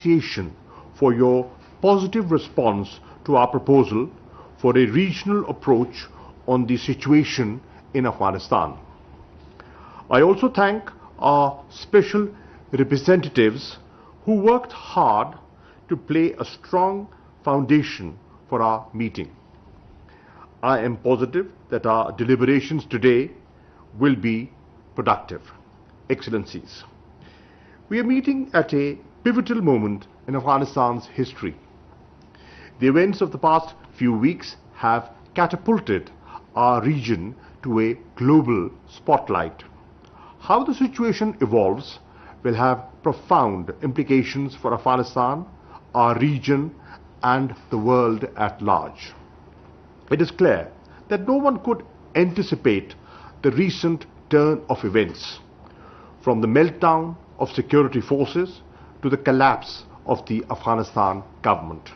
appreciation for your positive response to our proposal for a regional approach on the situation in Afghanistan. I also thank our special representatives who worked hard to lay a strong foundation for our meeting. I am positive that our deliberations today will be productive. Excellencies, we are meeting at a pivotal moment in Afghanistan's history. The events of the past few weeks have catapulted our region to a global spotlight. How the situation evolves will have profound implications for Afghanistan, our region, and the world at large. It is clear that no one could anticipate the recent turn of events, from the meltdown of security forces to the collapse of the Afghanistan government.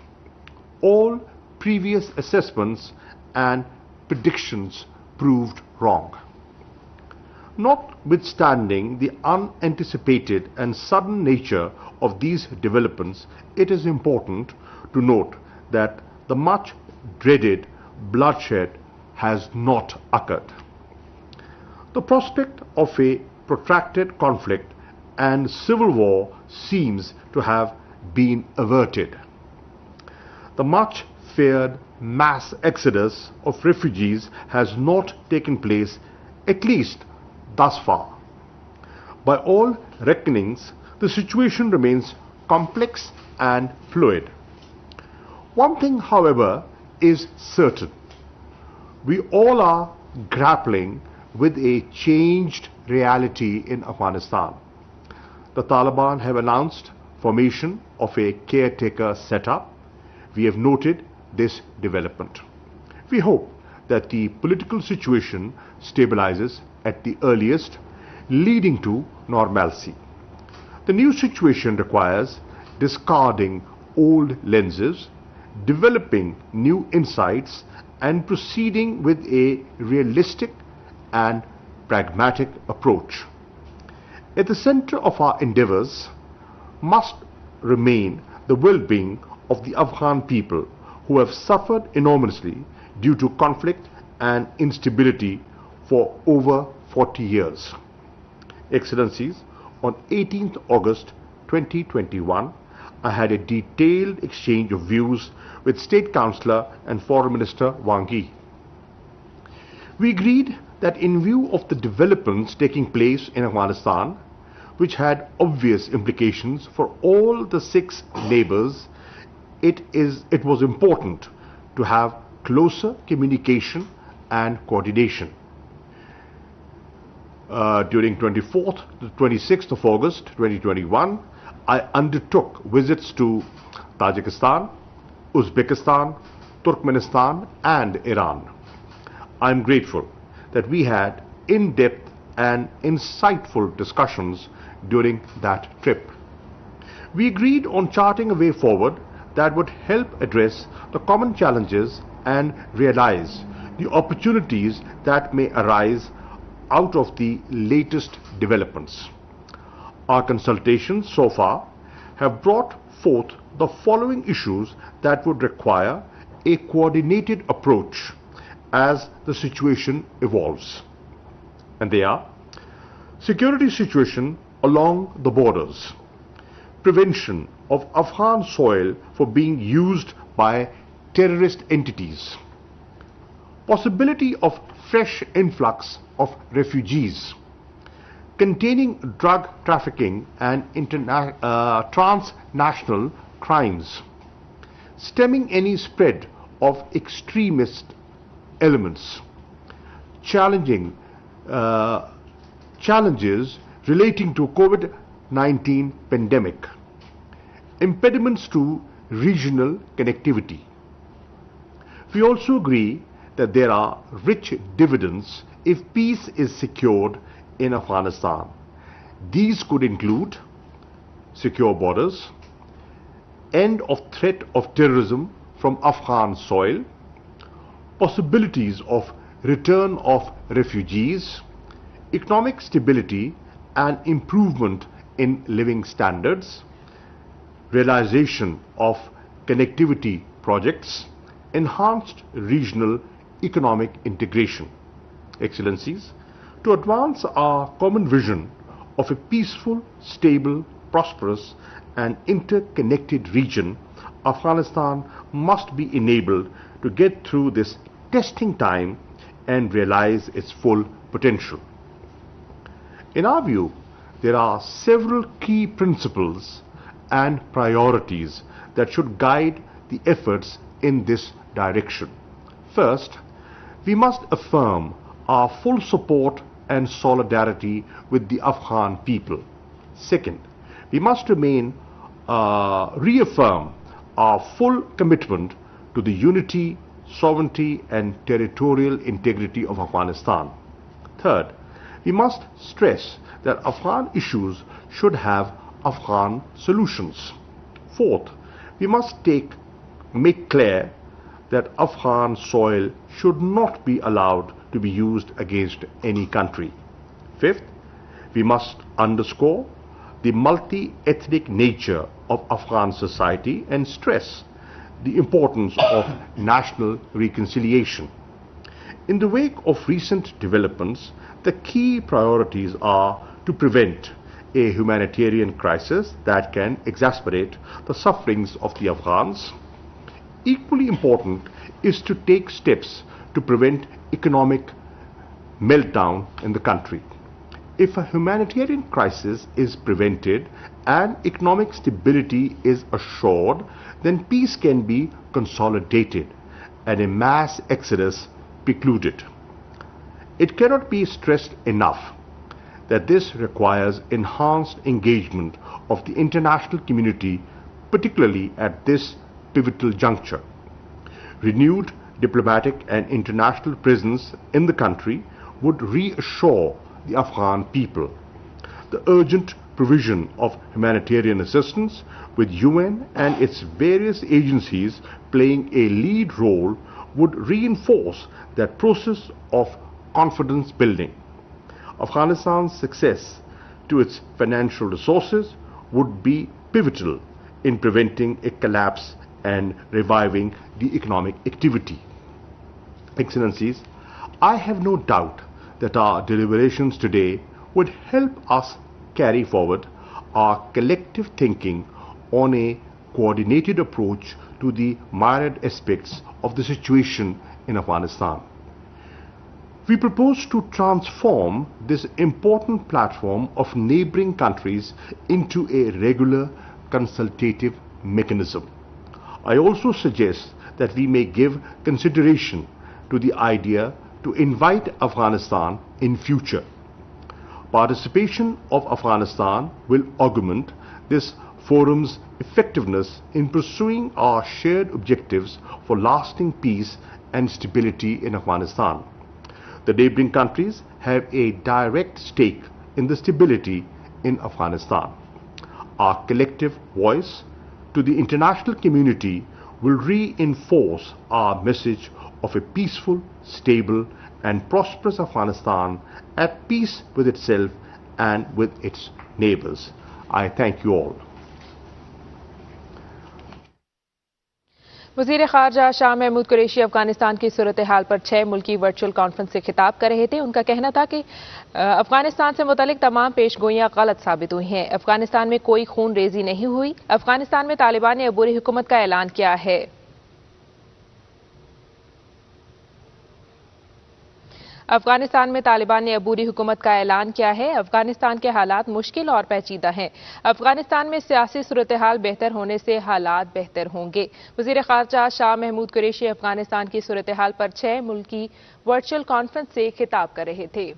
All previous assessments and predictions proved wrong. Notwithstanding the unanticipated and sudden nature of these developments, it is important to note that the much dreaded bloodshed has not occurred. The prospect of a protracted conflict and civil war seems to have been averted. The much feared mass exodus of refugees has not taken place, at least thus far. By all reckonings, the situation remains complex and fluid. One thing, however, is certain. We all are grappling with a changed reality in Afghanistan. The Taliban have announced formation of a caretaker setup. We have noted this development. We hope that the political situation stabilizes at the earliest, leading to normalcy. The new situation requires discarding old lenses, developing new insights, and proceeding with a realistic and pragmatic approach. At the center of our endeavors must remain the well-being of the Afghan people, who have suffered enormously due to conflict and instability for over 40 years. Excellencies, on 18th August 2021, I had a detailed exchange of views with State Councillor and Foreign Minister Wang Yi. We agreed that in view of the developments taking place in Afghanistan, which had obvious implications for all the 6 neighbors, it was important to have closer communication and coordination. During 24th to 26th of August 2021, I undertook visits to Tajikistan, Uzbekistan, Turkmenistan, and Iran. I am grateful that we had in-depth and insightful discussions during that trip. We agreed on charting a way forward that would help address the common challenges and realize the opportunities that may arise out of the latest developments. Our consultations so far have brought forth the following issues that would require a coordinated approach as the situation evolves. And they are: security situation along the borders, prevention of Afghan soil for being used by terrorist entities, possibility of fresh influx of refugees, containing drug trafficking and transnational crimes, stemming any spread of extremist elements, challenges relating to COVID-19 pandemic, impediments to regional connectivity. We also agree that there are rich dividends if peace is secured in Afghanistan. These could include secure borders, end of threat of terrorism from Afghan soil, possibilities of return of refugees, economic stability and improvement in living standards, realization of connectivity projects, enhanced regional economic integration. Excellencies, to advance our common vision of a peaceful, stable, prosperous and interconnected region, Afghanistan must be enabled to get through this testing time and realize its full potential. In our view, there are several key principles and priorities that should guide the efforts in this direction. First, we must affirm our full support and solidarity with the Afghan people. Second, we must reaffirm our full commitment to the unity, sovereignty and territorial integrity of Afghanistan. Third, we must stress that Afghan issues should have Afghan solutions. Fourth, we must make clear that Afghan soil should not be allowed to be used against any country. Fifth, we must underscore the multi-ethnic nature of Afghan society and stress the importance of national reconciliation. In the wake of recent developments, the key priorities are to prevent a humanitarian crisis that can exacerbate the sufferings of the Afghans. Equally important is to take steps to prevent economic meltdown in the country. If a humanitarian crisis is prevented and economic stability is assured, then peace can be consolidated and a mass exodus precluded. It cannot be stressed enough that this requires enhanced engagement of the international community, particularly at this pivotal juncture. Renewed diplomatic and international presence in the country would reassure the Afghan people. The urgent provision of humanitarian assistance, with UN and its various agencies playing a lead role, would reinforce that process of confidence building. Afghanistan's success to its financial resources would be pivotal in preventing a collapse and reviving the economic activity. Excellencies, I have no doubt that our deliberations today would help us carry forward our collective thinking on a coordinated approach to the myriad aspects of the situation in Afghanistan. We propose to transform this important platform of neighboring countries into a regular consultative mechanism. I also suggest that we may give consideration to the idea to invite Afghanistan in future. Participation of Afghanistan will augment this forum's effectiveness in pursuing our shared objectives for lasting peace and stability in Afghanistan. The neighboring countries have a direct stake in the stability in Afghanistan. Our collective voice to the international community will reinforce our message of a peaceful, stable and prosperous Afghanistan at peace with itself and with its neighbors. I thank you all. वज़ीर ख़ारजा शाह महमूद कुरैशी अफगानिस्तान की सूरत हाल पर 6 मुल्की virtual conference से खिताब कर रहे थे। उनका कहना था कि अफगानिस्तान से मुतालिक तमाम पेशगोइयां गलत साबित हुई हैं। अफगानिस्तान में कोई खून रेजी नहीं हुई। अफगानिस्तान में तालिबान ने अबूरी हुकूमत का ऐलान किया है। अफगानिस्तान में तालिबान ने अबूरी हुकूमत का ऐलान किया है। अफगानिस्तान के हालात मुश्किल और पेचीदा हैं। अफगानिस्तान में सियासी सूरत हाल बेहतर होने से हालात बेहतर होंगे। वज़ीर ख़ारजा शाह महमूद कुरैशी अफगानिस्तान की सूरत हाल पर 6 मुल्की वर्चुअल कॉन्फ्रेंस से खिताब कर रहे थे।